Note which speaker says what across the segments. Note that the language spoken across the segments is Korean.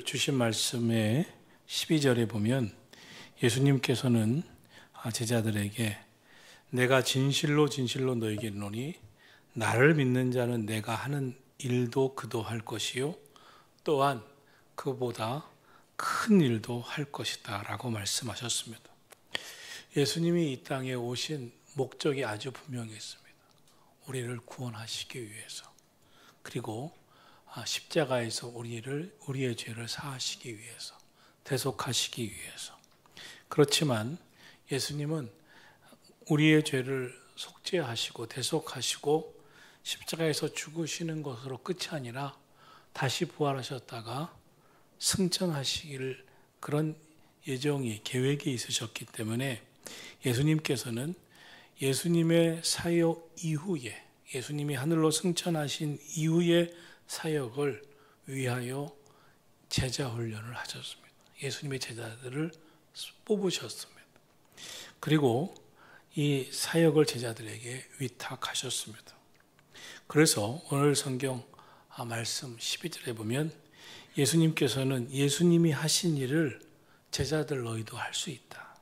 Speaker 1: 주신 말씀의 12절에 보면 예수님께서는 제자들에게 내가 진실로 진실로 너에게 이르노니 나를 믿는 자는 내가 하는 일도 그도 할 것이요 또한 그보다 큰 일도 할 것이다 라고 말씀하셨습니다. 예수님이 이 땅에 오신 목적이 아주 분명했습니다. 우리를 구원하시기 위해서, 그리고 십자가에서 우리의 죄를 사하시기 위해서, 대속하시기 위해서. 그렇지만 예수님은 우리의 죄를 속죄하시고 대속하시고 십자가에서 죽으시는 것으로 끝이 아니라 다시 부활하셨다가 승천하시기를 그런 예정이, 계획이 있으셨기 때문에 예수님께서는 예수님의 사역 이후에, 예수님이 하늘로 승천하신 이후의 사역을 위하여 제자 훈련을 하셨습니다. 예수님의 제자들을 뽑으셨습니다. 그리고 이 사역을 제자들에게 위탁하셨습니다. 그래서 오늘 성경 말씀 12절에 보면 예수님께서는 예수님이 하신 일을 제자들 너희도 할 수 있다.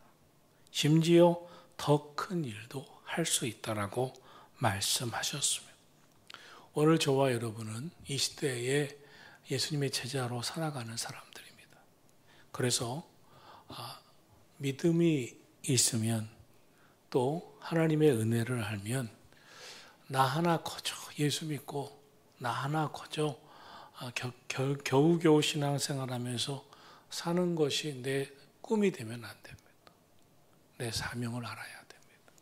Speaker 1: 심지어 더 큰 일도 할 수 있다라고 말씀하셨습니다. 오늘 저와 여러분은 이 시대에 예수님의 제자로 살아가는 사람들입니다. 그래서 믿음이 있으면 또 하나님의 은혜를 알면 나 하나 거저 예수 믿고 나 하나 거저 겨우겨우 신앙생활하면서 사는 것이 내 꿈이 되면 안 됩니다. 내 사명을 알아야 됩니다.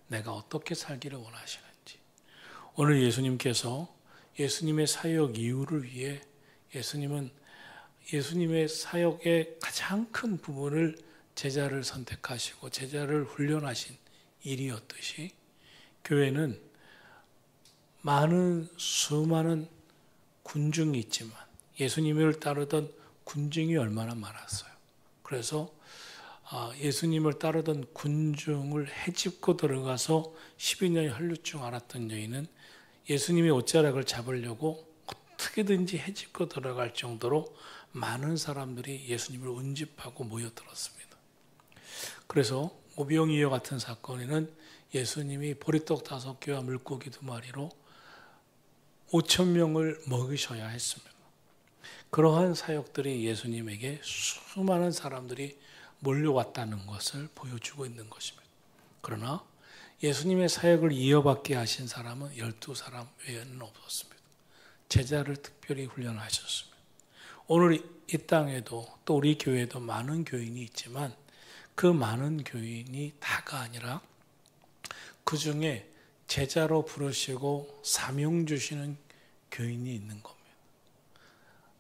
Speaker 1: 내가 어떻게 살기를 원하시는지. 오늘 예수님께서 예수님의 사역 이유를 위해 예수님의 사역의 가장 큰 부분을 제자를 선택하시고 제자를 훈련하신 일이었듯이 교회는 수많은 군중이 있지만 예수님을 따르던 군중이 얼마나 많았어요. 그래서 예수님을 따르던 군중을 헤집고 들어가서 12년의 혈루증 앓았던 여인은 예수님의 옷자락을 잡으려고 어떻게든지 헤집고 들어갈 정도로 많은 사람들이 예수님을 운집하고 모여들었습니다. 그래서 오병이어 같은 사건에는 예수님이 보리떡 5개와 물고기 2마리로 5,000명을 먹이셔야 했습니다. 그러한 사역들이 예수님에게 수많은 사람들이 몰려왔다는 것을 보여주고 있는 것입니다. 그러나 예수님의 사역을 이어받게 하신 사람은 12사람 외에는 없었습니다. 제자를 특별히 훈련하셨습니다. 오늘 이 땅에도 또 우리 교회에도 많은 교인이 있지만 그 많은 교인이 다가 아니라 그 중에 제자로 부르시고 사명 주시는 교인이 있는 겁니다.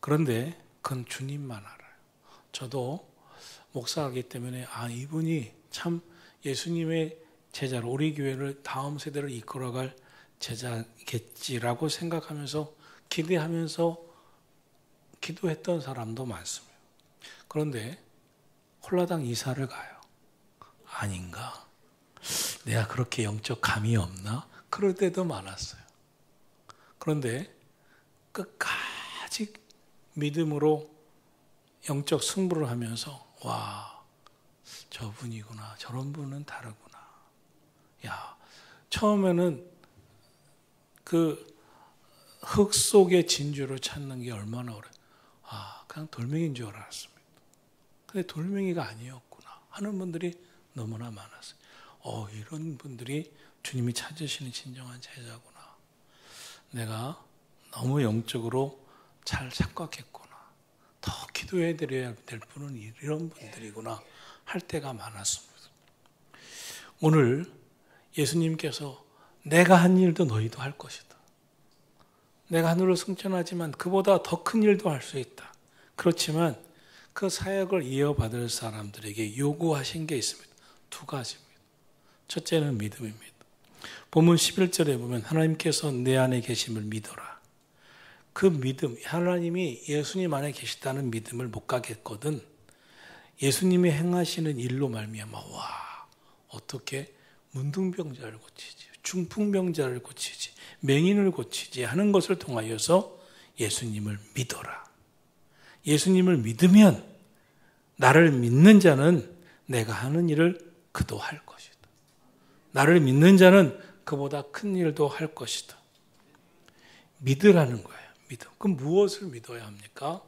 Speaker 1: 그런데 그건 주님만 알아요. 저도 목사이기 때문에 이분이 참 예수님의 제자로 우리 교회를 다음 세대를 이끌어갈 제자겠지라고 생각하면서 기대하면서 기도했던 사람도 많습니다. 그런데 홀라당 이사를 가요. 아닌가? 내가 그렇게 영적 감이 없나? 그럴 때도 많았어요. 그런데 끝까지 믿음으로 영적 승부를 하면서 와, 저분이구나. 저런 분은 다르구나. 야, 처음에는 그 흙 속의 진주를 찾는 게 얼마나 어려워. 그냥 돌멩이인 줄 알았습니다. 근데 돌멩이가 아니었구나 하는 분들이 너무나 많았어요. 이런 분들이 주님이 찾으시는 진정한 제자구나. 내가 너무 영적으로 잘 착각했구나. 더 기도해 드려야 될 분은 이런 분들이구나 할 때가 많았습니다. 오늘 예수님께서 내가 한 일도 너희도 할 것이다. 내가 하늘로 승천하지만 그보다 더 큰 일도 할 수 있다. 그렇지만 그 사역을 이어받을 사람들에게 요구하신 게 있습니다. 2가지입니다. 첫째는 믿음입니다. 본문 11절에 보면 하나님께서 내 안에 계심을 믿어라. 그 믿음, 하나님이 예수님 안에 계시다는 믿음을 못 가겠거든 예수님이 행하시는 일로 말미암아 어떻게 문둥병자를 고치지, 중풍병자를 고치지, 맹인을 고치지 하는 것을 통하여서 예수님을 믿어라. 예수님을 믿으면 나를 믿는 자는 내가 하는 일을 그도 할 것이다. 나를 믿는 자는 그보다 큰 일도 할 것이다. 믿으라는 거예요. 믿음. 그럼 무엇을 믿어야 합니까?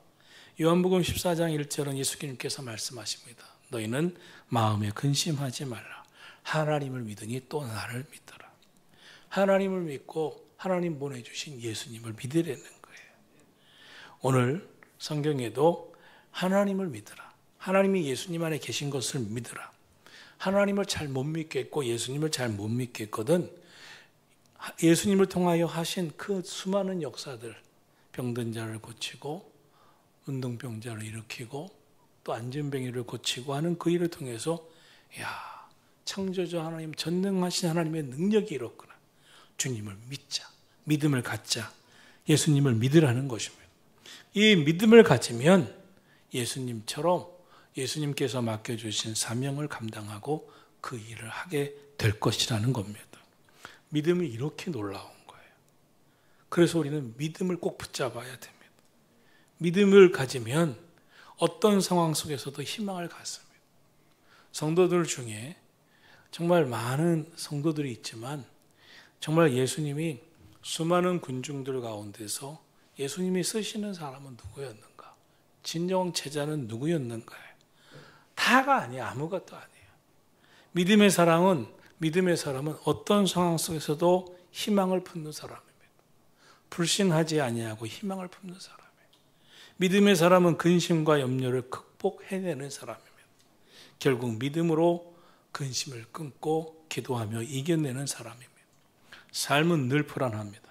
Speaker 1: 요한복음 14장 1절은 예수님께서 말씀하십니다. 너희는 마음에 근심하지 말라. 하나님을 믿으니 또 나를 믿더라. 하나님을 믿고 하나님 보내주신 예수님을 믿으라는 거예요. 오늘 성경에도 하나님을 믿으라. 하나님이 예수님 안에 계신 것을 믿으라. 하나님을 잘 못 믿겠고 예수님을 잘 못 믿겠거든 예수님을 통하여 하신 그 수많은 역사들, 병든 자를 고치고 운동병자를 일으키고 또 안진뱅이를 고치고 하는 그 일을 통해서 야, 창조주 하나님, 전능하신 하나님의 능력이 이렇구나. 주님을 믿자. 믿음을 갖자. 예수님을 믿으라는 것입니다. 이 믿음을 가지면 예수님처럼 예수님께서 맡겨주신 사명을 감당하고 그 일을 하게 될 것이라는 겁니다. 믿음이 이렇게 놀라운 거예요. 그래서 우리는 믿음을 꼭 붙잡아야 됩니다. 믿음을 가지면 어떤 상황 속에서도 희망을 갖습니다. 성도들 중에 정말 많은 성도들이 있지만 정말 예수님이 수많은 군중들 가운데서 예수님이 쓰시는 사람은 누구였는가? 진정 제자는 누구였는가요? 다가 아니에요. 아무것도 아니에요. 믿음의 사람은 어떤 상황 속에서도 희망을 품는 사람입니다. 불신하지 아니하고 희망을 품는 사람이에요. 믿음의 사람은 근심과 염려를 극복해내는 사람입니다. 결국 믿음으로 근심을 끊고 기도하며 이겨내는 사람입니다. 삶은 늘 불안합니다.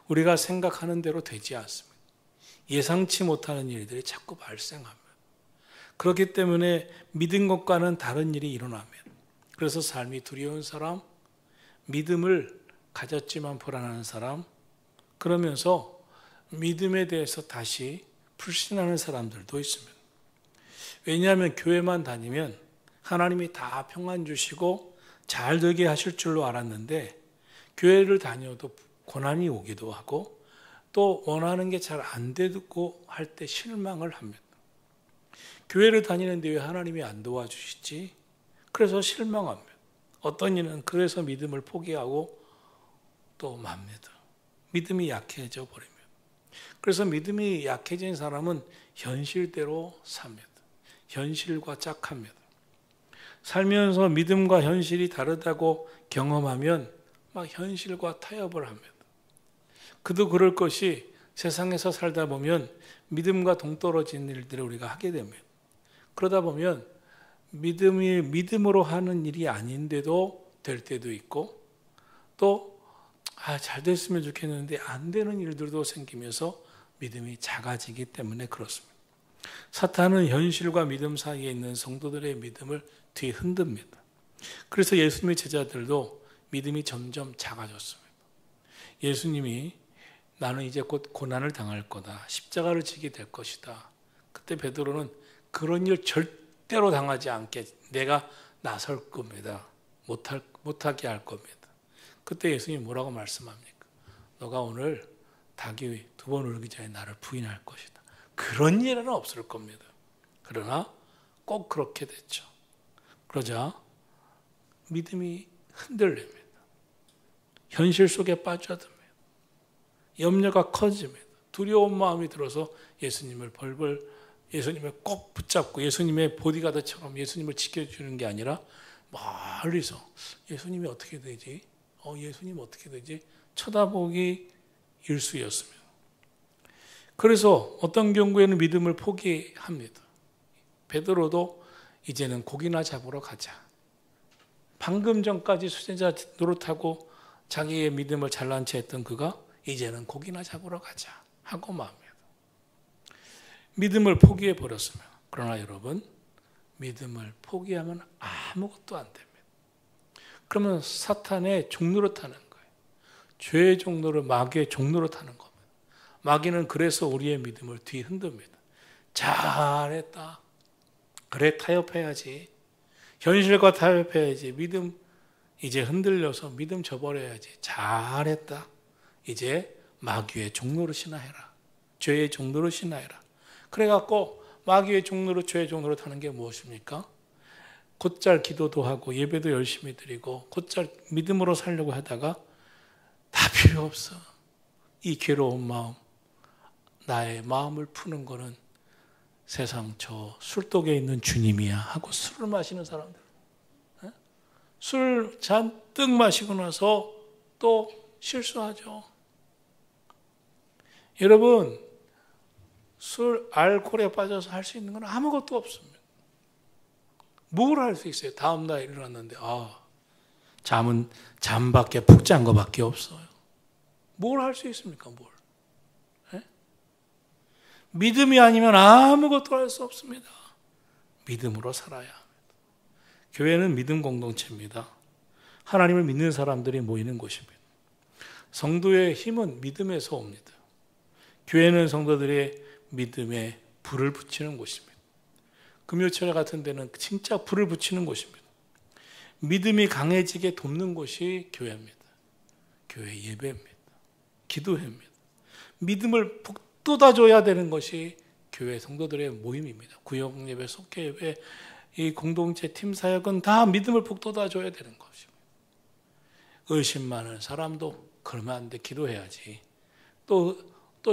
Speaker 1: 우리가 생각하는 대로 되지 않습니다. 예상치 못하는 일들이 자꾸 발생합니다. 그렇기 때문에 믿은 것과는 다른 일이 일어납니다. 그래서 삶이 두려운 사람, 믿음을 가졌지만 불안한 사람, 그러면서 믿음에 대해서 다시 불신하는 사람들도 있습니다. 왜냐하면 교회만 다니면 하나님이 다 평안 주시고 잘 되게 하실 줄로 알았는데 교회를 다녀도 고난이 오기도 하고 또 원하는 게 잘 안 되고 할 때 실망을 합니다. 교회를 다니는데 왜 하나님이 안 도와주시지? 그래서 실망합니다. 어떤 이는 그래서 믿음을 포기하고 또 맙니다. 믿음이 약해져 버립니다. 그래서 믿음이 약해진 사람은 현실대로 삽니다. 현실과 짝합니다. 살면서 믿음과 현실이 다르다고 경험하면 막 현실과 타협을 합니다. 그도 그럴 것이 세상에서 살다 보면 믿음과 동떨어진 일들을 우리가 하게 됩니다. 그러다 보면 믿음이 믿음으로 하는 일이 아닌데도 될 때도 있고 또 잘 됐으면 좋겠는데 안 되는 일들도 생기면서 믿음이 작아지기 때문에 그렇습니다. 사탄은 현실과 믿음 사이에 있는 성도들의 믿음을 뒤흔듭니다. 그래서 예수님의 제자들도 믿음이 점점 작아졌습니다. 예수님이 나는 이제 곧 고난을 당할 거다. 십자가를 지게 될 것이다. 그때 베드로는 그런 일 절대로 당하지 않게 내가 나설 겁니다. 못하게 할 겁니다. 그때 예수님이 뭐라고 말씀합니까? 너가 오늘 닭이 2번 울기 전에 나를 부인할 것이다. 그런 일은 없을 겁니다. 그러나 꼭 그렇게 됐죠. 그러자 믿음이 흔들립니다. 현실 속에 빠져듭니다. 염려가 커집니다. 두려운 마음이 들어서 예수님을 꼭 붙잡고 예수님의 보디가드처럼 예수님을 지켜주는 게 아니라 멀리서 예수님이 어떻게 되지? 예수님 어떻게 되지? 쳐다보기 일쑤였습니다. 그래서 어떤 경우에는 믿음을 포기합니다. 베드로도 이제는 고기나 잡으러 가자. 방금 전까지 수제자 노릇하고 자기의 믿음을 잘난 채 했던 그가 이제는 고기나 잡으러 가자 하고 맙니다. 믿음을 포기해 버렸으면. 그러나 여러분, 믿음을 포기하면 아무것도 안 됩니다. 그러면 사탄의 종로로 타는 거예요. 죄의 종로를 마귀의 종로로 타는 겁니다. 마귀는 그래서 우리의 믿음을 뒤흔듭니다. 잘했다. 그래, 타협해야지. 현실과 타협해야지. 믿음 이제 흔들려서 믿음 저버려야지. 잘했다. 이제 마귀의 종노릇이나 해라. 죄의 종노릇이나 해라. 그래갖고 마귀의 종로로 죄의 종로로 타는 게 무엇입니까? 곧잘 기도도 하고 예배도 열심히 드리고 곧잘 믿음으로 살려고 하다가 다 필요 없어. 이 괴로운 마음, 나의 마음을 푸는 거는 세상 저 술독에 있는 주님이야 하고 술을 마시는 사람들. 술 잔뜩 마시고 나서 또 실수하죠. 여러분, 술, 알코올에 빠져서 할 수 있는 건 아무것도 없습니다. 뭘 할 수 있어요? 다음날 일어났는데 잠은 잠밖에 푹 잔 거밖에 없어요. 뭘 할 수 있습니까? 뭘? 네? 믿음이 아니면 아무것도 할 수 없습니다. 믿음으로 살아야 합니다. 교회는 믿음 공동체입니다. 하나님을 믿는 사람들이 모이는 곳입니다. 성도의 힘은 믿음에서 옵니다. 교회는 성도들의 믿음에 불을 붙이는 곳입니다. 금요철 같은 데는 진짜 불을 붙이는 곳입니다. 믿음이 강해지게 돕는 곳이 교회입니다. 교회 예배입니다. 기도회입니다. 믿음을 북돋아줘야 되는 것이 교회 성도들의 모임입니다. 구역예배, 속회예배, 이 공동체 팀 사역은 다 믿음을 북돋아줘야 되는 것입니다. 의심 많은 사람도 그러면 안 돼. 기도해야지. 또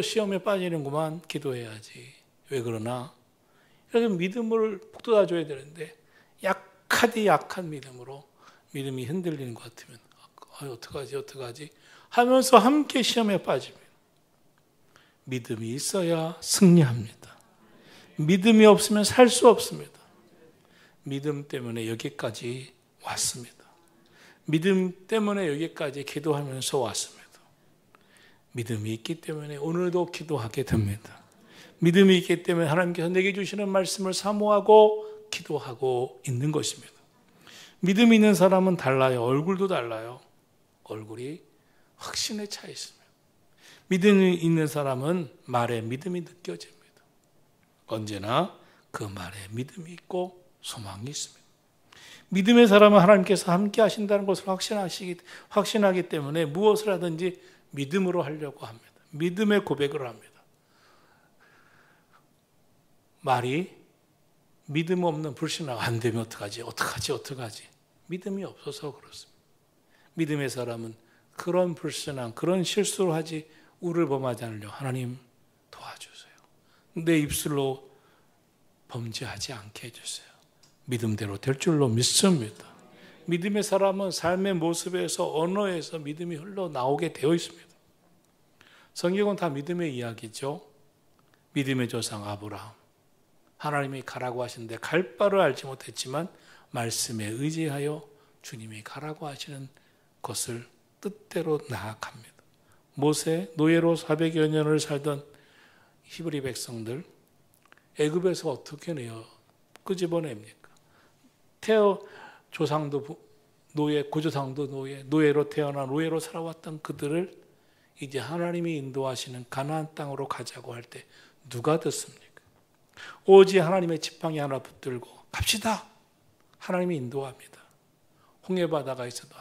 Speaker 1: 시험에 빠지는구만. 기도해야지. 왜 그러나? 여러분 믿음을 북돋아줘야 되는데 약한 믿음으로 믿음이 흔들리는 것 같으면 어떡하지 하면서 함께 시험에 빠집니다. 믿음이 있어야 승리합니다. 믿음이 없으면 살 수 없습니다. 믿음 때문에 여기까지 왔습니다. 믿음 때문에 여기까지 기도하면서 왔습니다. 믿음이 있기 때문에 오늘도 기도하게 됩니다. 믿음이 있기 때문에 하나님께서 내게 주시는 말씀을 사모하고 기도하고 있는 것입니다. 믿음이 있는 사람은 달라요. 얼굴도 달라요. 얼굴이 확신에 차 있습니다. 믿음이 있는 사람은 말에 믿음이 느껴집니다. 언제나 그 말에 믿음이 있고 소망이 있습니다. 믿음의 사람은 하나님께서 함께 하신다는 것을 확신하기 때문에 무엇을 하든지 믿음으로 하려고 합니다. 믿음의 고백을 합니다. 말이 믿음 없는 불신하고 안 되면 어떡하지? 믿음이 없어서 그렇습니다. 믿음의 사람은 그런 불신앙, 그런 실수를 하지 우를 범하지 않으려 하나님 도와주세요. 내 입술로 범죄하지 않게 해주세요. 믿음대로 될 줄로 믿습니다. 믿음의 사람은 삶의 모습에서 언어에서 믿음이 흘러나오게 되어 있습니다. 성경은 다 믿음의 이야기죠. 믿음의 조상 아브라함. 하나님이 가라고 하시는데 갈 바를 알지 못했지만 말씀에 의지하여 주님이 가라고 하시는 것을 뜻대로 나아갑니다. 모세 노예로 400여 년을 살던 히브리 백성들 애굽에서 어떻게 끄집어냅니까? 조상도 노예, 고조상도 노예로 태어나 노예로 살아왔던 그들을 이제 하나님이 인도하시는 가나안 땅으로 가자고 할 때 누가 듣습니까? 오직 하나님의 지팡이 하나 붙들고 갑시다. 하나님이 인도합니다. 홍해바다가 있어도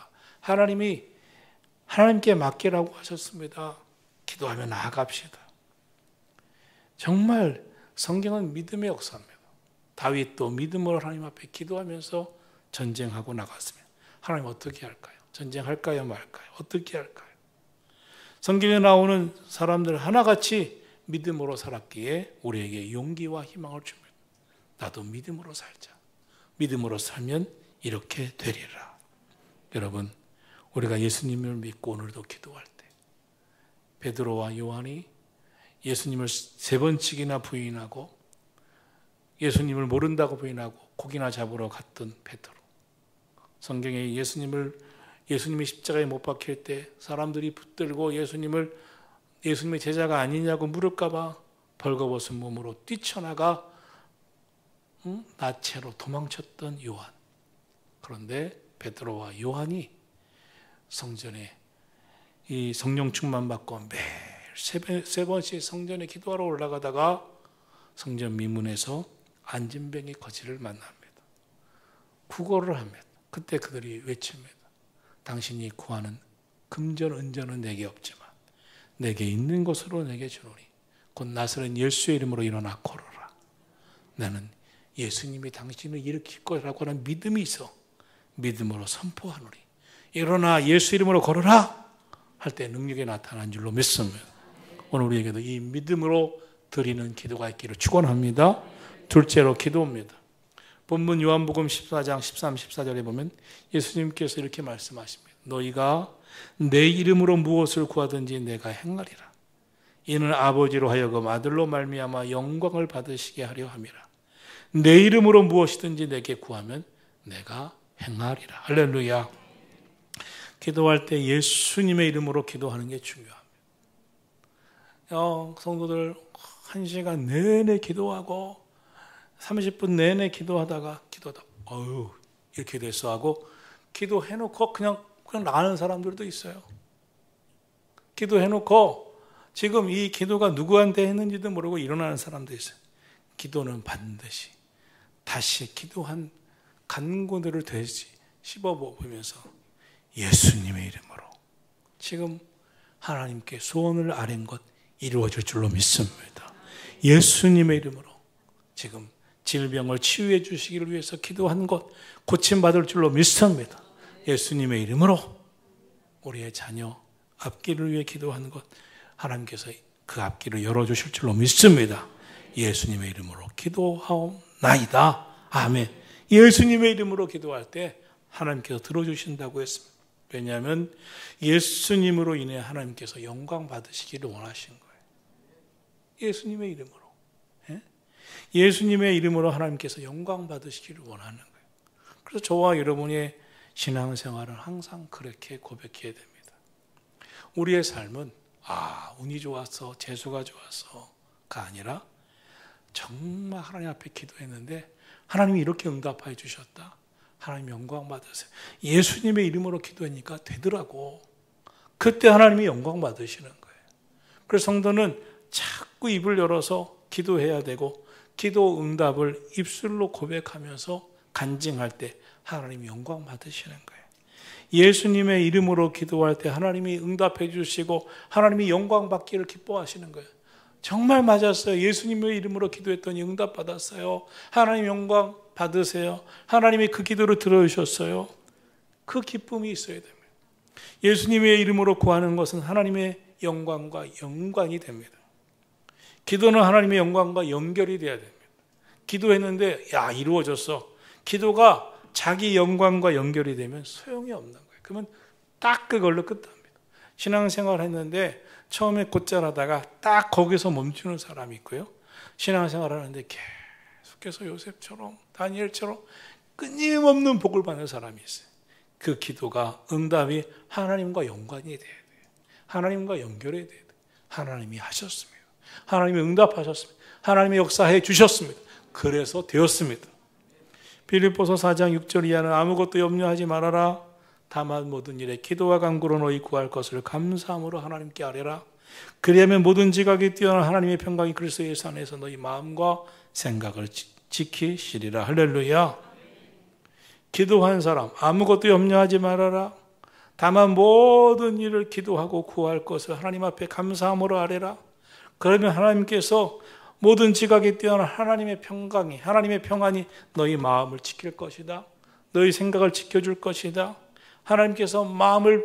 Speaker 1: 하나님께 맡기라고 하셨습니다. 기도하며 나아갑시다. 정말 성경은 믿음의 역사입니다. 다윗도 믿음으로 하나님 앞에 기도하면서 전쟁하고 나갔습니다. 하나님 어떻게 할까요? 전쟁할까요 말까요? 어떻게 할까요? 성경에 나오는 사람들 하나같이 믿음으로 살았기에 우리에게 용기와 희망을 줍니다. 나도 믿음으로 살자. 믿음으로 살면 이렇게 되리라. 여러분, 우리가 예수님을 믿고 오늘도 기도할 때 베드로와 요한이 예수님을 3번씩이나 부인하고 예수님을 모른다고 부인하고 고기나 잡으러 갔던 베드로. 성경에 예수님이 십자가에 못 박힐 때 사람들이 붙들고 예수님의 제자가 아니냐고 물을까 봐 벌거벗은 몸으로 뛰쳐나가 나체로 도망쳤던 요한. 그런데 베드로와 요한이 성전에 이 성령 충만 받고 매일 3번씩 성전에 기도하러 올라가다가 성전 미문에서 안진뱅이 거지를 만납니다. 구걸을 합니다. 그때 그들이 외칩니다. 당신이 구하는 금전 은전은 내게 없지만 내게 있는 것으로 내게 주노니 곧 나사렛 예수의 이름으로 일어나 걸어라. 나는 예수님이 당신을 일으킬 거라고 하는 믿음이 있어. 믿음으로 선포하노니 일어나 예수 이름으로 걸어라 할 때 능력이 나타난 줄로 믿습니다. 오늘 우리에게도 이 믿음으로 드리는 기도가 있기를 축원합니다. 둘째로 기도입니다. 본문 요한복음 14장 13, 14절에 보면 예수님께서 이렇게 말씀하십니다. 너희가 내 이름으로 무엇을 구하든지 내가 행하리라. 이는 아버지로 하여금 아들로 말미암아 영광을 받으시게 하려 함이라. 내 이름으로 무엇이든지 내게 구하면 내가 행하리라. 할렐루야. 기도할 때 예수님의 이름으로 기도하는 게 중요합니다. 성도들 1시간 내내 기도하고 30분 내내 기도하다가 이렇게 됐어 하고 기도해놓고 그냥 나가는 사람들도 있어요. 기도해놓고 지금 이 기도가 누구한테 했는지도 모르고 일어나는 사람도 있어요. 기도는 반드시 다시 기도한 간구들을 되시 씹어보면서 예수님의 이름으로 지금 하나님께 소원을 아뢰는 것 이루어질 줄로 믿습니다. 예수님의 이름으로 지금 질병을 치유해 주시기를 위해서 기도한 것 고침받을 줄로 믿습니다. 예수님의 이름으로 우리의 자녀 앞길을 위해 기도하는 것 하나님께서 그 앞길을 열어주실 줄로 믿습니다. 예수님의 이름으로 기도하옵나이다. 아멘. 예수님의 이름으로 기도할 때 하나님께서 들어주신다고 했습니다. 왜냐하면 예수님으로 인해 하나님께서 영광 받으시기를 원하신 거예요. 예수님의 이름으로. 예수님의 이름으로 하나님께서 영광 받으시기를 원하는 거예요. 그래서 저와 여러분의 신앙생활은 항상 그렇게 고백해야 됩니다. 우리의 삶은 운이 좋았어, 재수가 좋았어가 아니라 정말 하나님 앞에 기도했는데 하나님이 이렇게 응답해 주셨다. 하나님 영광 받으세요. 예수님의 이름으로 기도하니까 되더라고. 그때 하나님이 영광 받으시는 거예요. 그래서 성도는 자꾸 입을 열어서 기도해야 되고 기도 응답을 입술로 고백하면서 간증할 때 하나님이 영광 받으시는 거예요. 예수님의 이름으로 기도할 때 하나님이 응답해 주시고 하나님이 영광 받기를 기뻐하시는 거예요. 정말 맞았어요. 예수님의 이름으로 기도했더니 응답 받았어요. 하나님 영광 받으세요. 하나님이 그 기도를 들어주셨어요. 그 기쁨이 있어야 됩니다. 예수님의 이름으로 구하는 것은 하나님의 영광과 연관이 됩니다. 기도는 하나님의 영광과 연결이 돼야 됩니다. 기도했는데 이루어졌어. 기도가 자기 영광과 연결이 되면 소용이 없는 거예요. 그러면 딱 그걸로 끝납니다. 신앙생활 했는데 처음에 곧잘 하다가 딱 거기서 멈추는 사람이 있고요. 신앙생활 하는데 계속해서 요셉처럼 다니엘처럼 끊임없는 복을 받는 사람이 있어요. 그 기도가 응답이 하나님과 연관이 돼야 돼요. 하나님과 연결이 돼야 돼요. 하나님이 하셨습니다. 하나님이 응답하셨습니다. 하나님이 역사해 주셨습니다. 그래서 되었습니다. 빌립보서 4장 6절 이하는 아무것도 염려하지 말아라. 다만 모든 일에 기도와 간구로 너희 구할 것을 감사함으로 하나님께 아뢰라. 그리하면 모든 지각이 뛰어난 하나님의 평강이 그리스도 예수 안에서 너희 마음과 생각을 지키시리라. 할렐루야. 기도한 사람 아무것도 염려하지 말아라. 다만 모든 일을 기도하고 구할 것을 하나님 앞에 감사함으로 아뢰라. 그러면 하나님께서 모든 지각이 뛰어난 하나님의 평강이 하나님의 평안이 너희 마음을 지킬 것이다. 너희 생각을 지켜줄 것이다. 하나님께서 마음을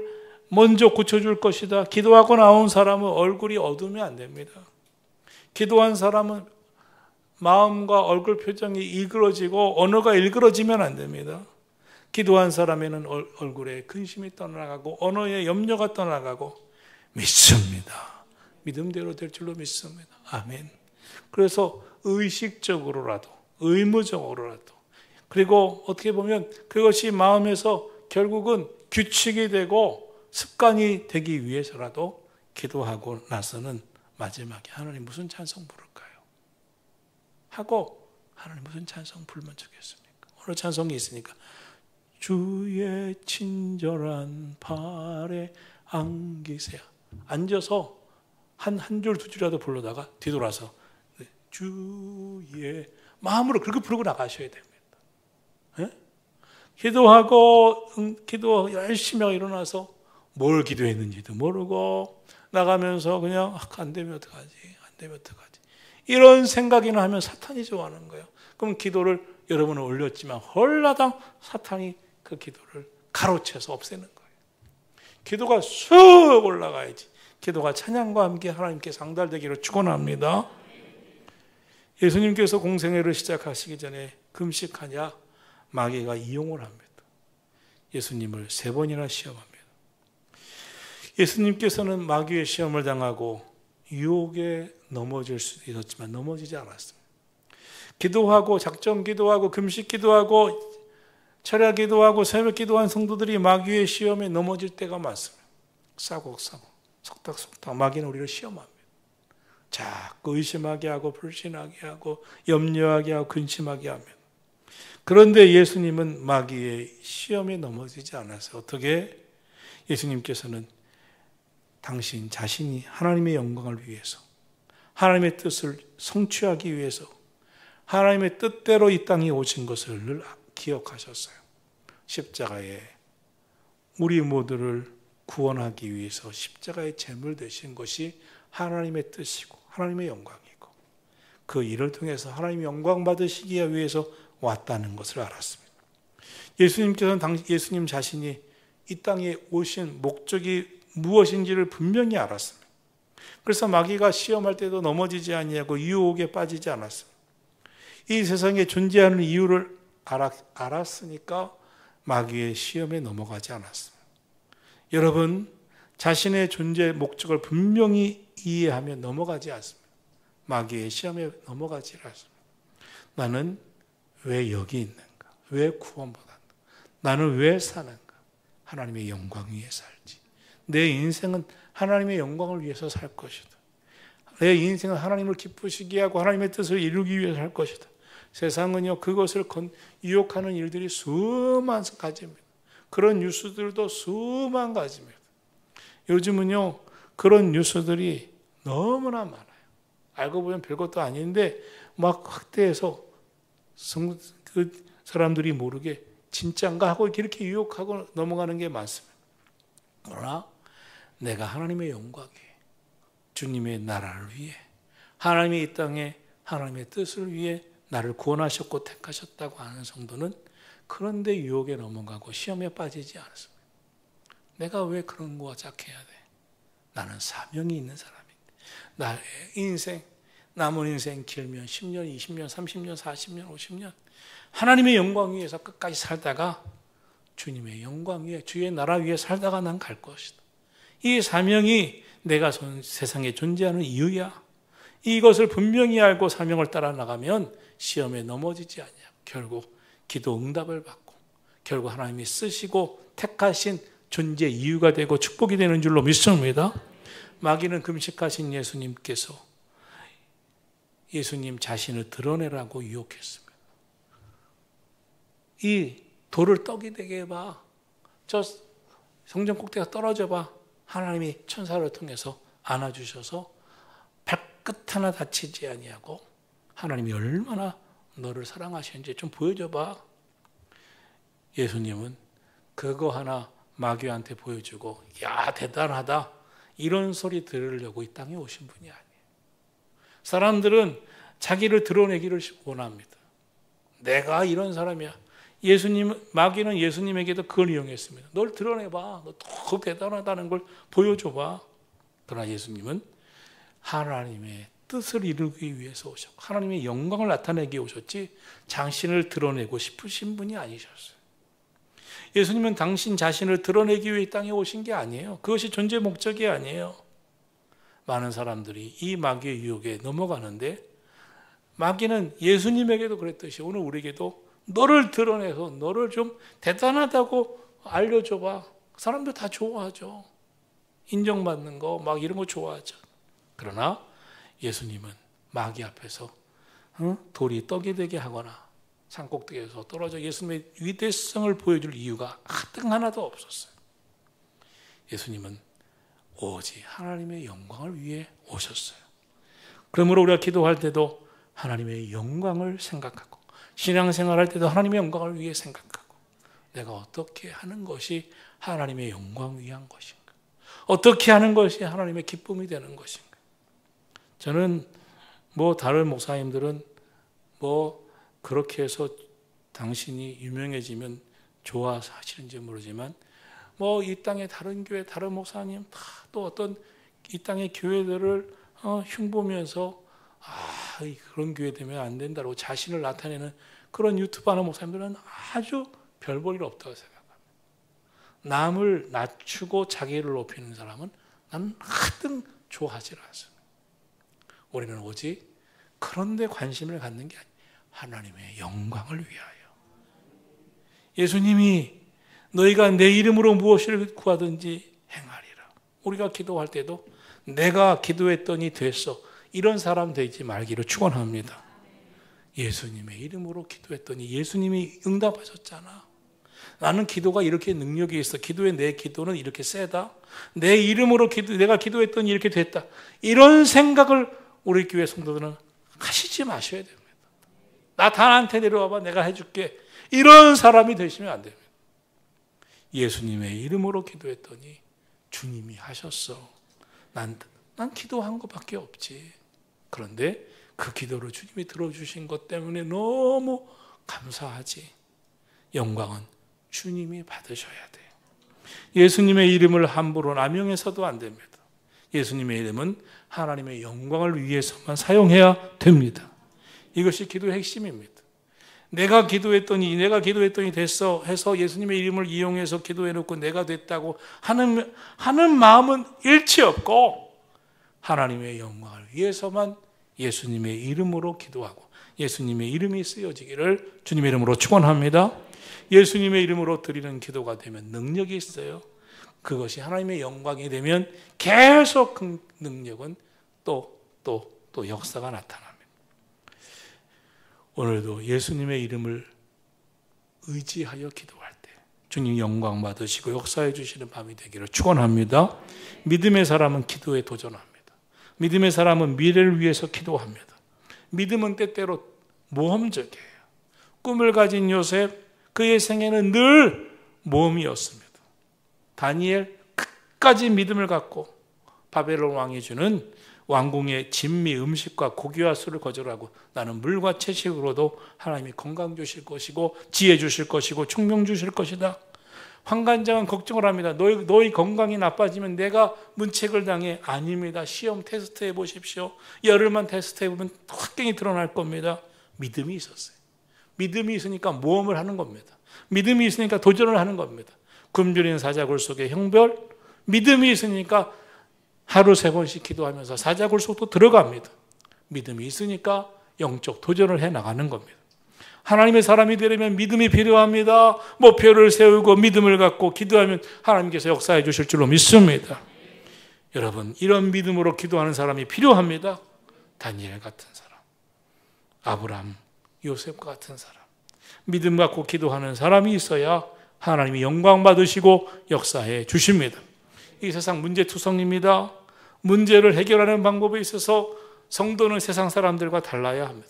Speaker 1: 먼저 고쳐줄 것이다. 기도하고 나온 사람은 얼굴이 어두우면 안 됩니다. 기도한 사람은 마음과 얼굴 표정이 일그러지고 언어가 일그러지면 안 됩니다. 기도한 사람에는 얼굴에 근심이 떠나가고 언어에 염려가 떠나가고 믿습니다. 믿음대로 될 줄로 믿습니다. 아멘. 그래서 의식적으로라도 의무적으로라도 그리고 어떻게 보면 그것이 마음에서 결국은 규칙이 되고 습관이 되기 위해서라도 기도하고 나서는 마지막에 하나님 무슨 찬송 부를까요? 하고 하나님 무슨 찬송 부르면 좋겠습니까? 오늘 찬송이 있으니까 주의 친절한 발에 안기세요. 앉아서 한 줄 두 줄이라도 부르다가 뒤돌아서 주의 마음으로 그렇게 부르고 나가셔야 됩니다. 네? 기도 열심히 하고 일어나서 뭘 기도했는지도 모르고 나가면서 그냥 안 되면 어떡하지? 안 안 되면 어떡하지? 이런 생각이나 하면 사탄이 좋아하는 거예요. 그럼 기도를 여러분은 올렸지만 헐라당 사탄이 그 기도를 가로채서 없애는 거예요. 기도가 쑥 올라가야지. 기도가 찬양과 함께 하나님께 상달되기를 축원합니다. 예수님께서 공생애를 시작하시기 전에 금식하냐 마귀가 이용을 합니다. 예수님을 3번이나 시험합니다. 예수님께서는 마귀의 시험을 당하고 유혹에 넘어질 수도 있었지만 넘어지지 않았습니다. 기도하고 작정 기도하고 금식 기도하고 철야 기도하고 새벽 기도한 성도들이 마귀의 시험에 넘어질 때가 많습니다. 싸곡싸곡 속닥속닥 마귀는 우리를 시험합니다. 자꾸 의심하게 하고 불신하게 하고 염려하게 하고 근심하게 합니다. 그런데 예수님은 마귀의 시험에 넘어지지 않았어요. 어떻게? 예수님께서는 당신 자신이 하나님의 영광을 위해서 하나님의 뜻을 성취하기 위해서 하나님의 뜻대로 이 땅에 오신 것을 늘 기억하셨어요. 십자가에 우리 모두를 구원하기 위해서 십자가의 제물 되신 것이 하나님의 뜻이고 하나님의 영광이고 그 일을 통해서 하나님의 영광 받으시기 위해서 왔다는 것을 알았습니다. 예수님께서는 예수님 자신이 이 땅에 오신 목적이 무엇인지를 분명히 알았습니다. 그래서 마귀가 시험할 때도 넘어지지 아니하고 유혹에 빠지지 않았습니다. 이 세상에 존재하는 이유를 알았으니까 마귀의 시험에 넘어가지 않았습니다. 여러분, 자신의 존재 목적을 분명히 이해하면 넘어가지 않습니다. 마귀의 시험에 넘어가지 않습니다. 나는 왜 여기 있는가? 왜 구원받았는가? 나는 왜 사는가? 하나님의 영광 위에 살지. 내 인생은 하나님의 영광을 위해서 살 것이다. 내 인생은 하나님을 기쁘시게 하고 하나님의 뜻을 이루기 위해서 살 것이다. 세상은요, 그것을 유혹하는 일들이 수만 가지입니다. 그런 뉴스들도 수만 가지입니다. 요즘은요, 그런 뉴스들이 너무나 많아요. 알고 보면 별것도 아닌데 막 확대해서 그 사람들이 모르게 진짠가 하고 이렇게 유혹하고 넘어가는 게 많습니다. 그러나 내가 하나님의 영광에 주님의 나라를 위해 하나님의 이 땅에 하나님의 뜻을 위해 나를 구원하셨고 택하셨다고 하는 성도는 그런데 유혹에 넘어가고 시험에 빠지지 않습니다. 내가 왜 그런 거와 짝해야 돼? 나는 사명이 있는 사람인데 나의 인생 남은 인생 길면 10년, 20년, 30년, 40년, 50년 하나님의 영광 위에서 끝까지 살다가 주님의 영광 위에 주의 나라 위에 살다가 난 갈 것이다. 이 사명이 내가 세상에 존재하는 이유야. 이것을 분명히 알고 사명을 따라 나가면 시험에 넘어지지 않냐. 결국 기도 응답을 받고 결국 하나님이 쓰시고 택하신 존재 이유가 되고 축복이 되는 줄로 믿습니다. 마귀는 금식하신 예수님께서 예수님 자신을 드러내라고 유혹했습니다. 이 돌을 떡이 되게 해봐. 저 성전 꼭대기가 떨어져 봐. 하나님이 천사를 통해서 안아주셔서 발끝 하나 다치지 아니하고 하나님이 얼마나 너를 사랑하시는지 좀 보여줘봐. 예수님은 그거 하나 마귀한테 보여주고 야 대단하다 이런 소리 들으려고 이 땅에 오신 분이 아니에요. 사람들은 자기를 드러내기를 원합니다. 내가 이런 사람이야. 마귀는 예수님에게도 그걸 이용했습니다. 널 드러내봐. 너 더 대단하다는 걸 보여줘봐. 그러나 예수님은 하나님의 뜻을 이루기 위해서 오셨고 하나님의 영광을 나타내기 위해 오셨지 자신을 드러내고 싶으신 분이 아니셨어요. 예수님은 당신 자신을 드러내기 위해 이 땅에 오신 게 아니에요. 그것이 존재 목적이 아니에요. 많은 사람들이 이 마귀의 유혹에 넘어가는데 마귀는 예수님에게도 그랬듯이 오늘 우리에게도 너를 드러내서 너를 좀 대단하다고 알려줘봐. 사람들 다 좋아하죠. 인정받는 거 막 이런 거 좋아하죠. 그러나 예수님은 마귀 앞에서 돌이 떡이 되게 하거나 산꼭대기에서 떨어져 예수님의 위대성을 보여줄 이유가 하등 하나도 없었어요. 예수님은 오직 하나님의 영광을 위해 오셨어요. 그러므로 우리가 기도할 때도 하나님의 영광을 생각하고 신앙생활할 때도 하나님의 영광을 위해 생각하고 내가 어떻게 하는 것이 하나님의 영광 위한 것인가? 어떻게 하는 것이 하나님의 기쁨이 되는 것인가? 저는 다른 목사님들은 그렇게 해서 당신이 유명해지면 좋아하시는지 모르지만 이 땅의 다른 교회, 다른 목사님 다 또 어떤 이 땅의 교회들을 흉보면서 그런 교회 되면 안 된다고 자신을 나타내는 그런 유튜브 하는 목사님들은 아주 별 볼 일 없다고 생각합니다. 남을 낮추고 자기를 높이는 사람은 나는 하등 좋아하지 않습니다. 우리는 오직 그런 데 관심을 갖는 게 아니에요. 하나님의 영광을 위하여. 예수님이 너희가 내 이름으로 무엇을 구하든지 행하리라. 우리가 기도할 때도 내가 기도했더니 됐어, 이런 사람 되지 말기를 축원합니다. 예수님의 이름으로 기도했더니 예수님이 응답하셨잖아. 나는 기도가 이렇게 능력이 있어. 내 기도는 이렇게 세다. 내 이름으로 내가 기도했더니 이렇게 됐다. 이런 생각을 우리 교회 성도들은 하시지 마셔야 됩니다. 나 나한테 내려와봐, 내가 해줄게. 이런 사람이 되시면 안 됩니다. 예수님의 이름으로 기도했더니 주님이 하셨어. 난 기도한 것밖에 없지. 그런데 그 기도를 주님이 들어주신 것 때문에 너무 감사하지. 영광은 주님이 받으셔야 돼요. 예수님의 이름을 함부로 남용해서도 안 됩니다. 예수님의 이름은 하나님의 영광을 위해서만 사용해야 됩니다. 이것이 기도의 핵심입니다. 내가 기도했더니 됐어 해서 예수님의 이름을 이용해서 기도해놓고 내가 됐다고 하는 마음은 일치 없고, 하나님의 영광을 위해서만 예수님의 이름으로 기도하고 예수님의 이름이 쓰여지기를 주님의 이름으로 축원합니다. 예수님의 이름으로 드리는 기도가 되면 능력이 있어요. 그것이 하나님의 영광이 되면 계속 그 능력은 또 역사가 나타납니다. 오늘도 예수님의 이름을 의지하여 기도할 때 주님 영광 받으시고 역사해 주시는 밤이 되기를 축원합니다. 믿음의 사람은 기도에 도전합니다. 믿음의 사람은 미래를 위해서 기도합니다. 믿음은 때때로 모험적이에요. 꿈을 가진 요셉, 그의 생애는 늘 모험이었습니다. 다니엘, 끝까지 믿음을 갖고 바벨론 왕이 주는 왕궁의 진미, 음식과 고기와 술을 거절하고 나는 물과 채식으로도 하나님이 건강 주실 것이고 지혜 주실 것이고 총명 주실 것이다. 환관장은 걱정을 합니다. 너희 건강이 나빠지면 내가 문책을 당해. 아닙니다. 시험 테스트 해보십시오. 열흘만 테스트 해보면 확경이 드러날 겁니다. 믿음이 있었어요. 믿음이 있으니까 모험을 하는 겁니다. 믿음이 있으니까 도전을 하는 겁니다. 굶주린 사자굴 속의 형벌, 믿음이 있으니까 하루 3번씩 기도하면서 사자굴 속도 들어갑니다. 믿음이 있으니까 영적 도전을 해나가는 겁니다. 하나님의 사람이 되려면 믿음이 필요합니다. 목표를 세우고 믿음을 갖고 기도하면 하나님께서 역사해 주실 줄로 믿습니다. 여러분, 이런 믿음으로 기도하는 사람이 필요합니다. 다니엘 같은 사람, 아브라함, 요셉과 같은 사람, 믿음 갖고 기도하는 사람이 있어야 하나님이 영광 받으시고 역사해 주십니다. 이 세상 문제투성입니다. 문제를 해결하는 방법에 있어서 성도는 세상 사람들과 달라야 합니다.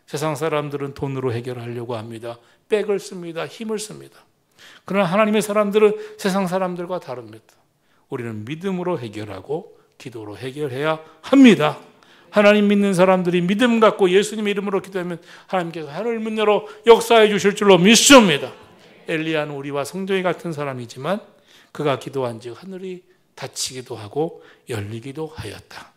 Speaker 1: 세상 사람들은 돈으로 해결하려고 합니다. 백을 씁니다. 힘을 씁니다. 그러나 하나님의 사람들은 세상 사람들과 다릅니다. 우리는 믿음으로 해결하고 기도로 해결해야 합니다. 하나님 믿는 사람들이 믿음 갖고 예수님의 이름으로 기도하면 하나님께서 하늘 문 열어 역사해 주실 줄로 믿습니다. 엘리야는 우리와 성경이 같은 사람이지만 그가 기도한 즉 하늘이 닫히기도 하고 열리기도 하였다.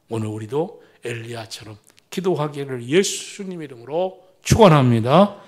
Speaker 1: 오늘 우리도 엘리야처럼 기도하기를 예수님 이름으로 축원합니다.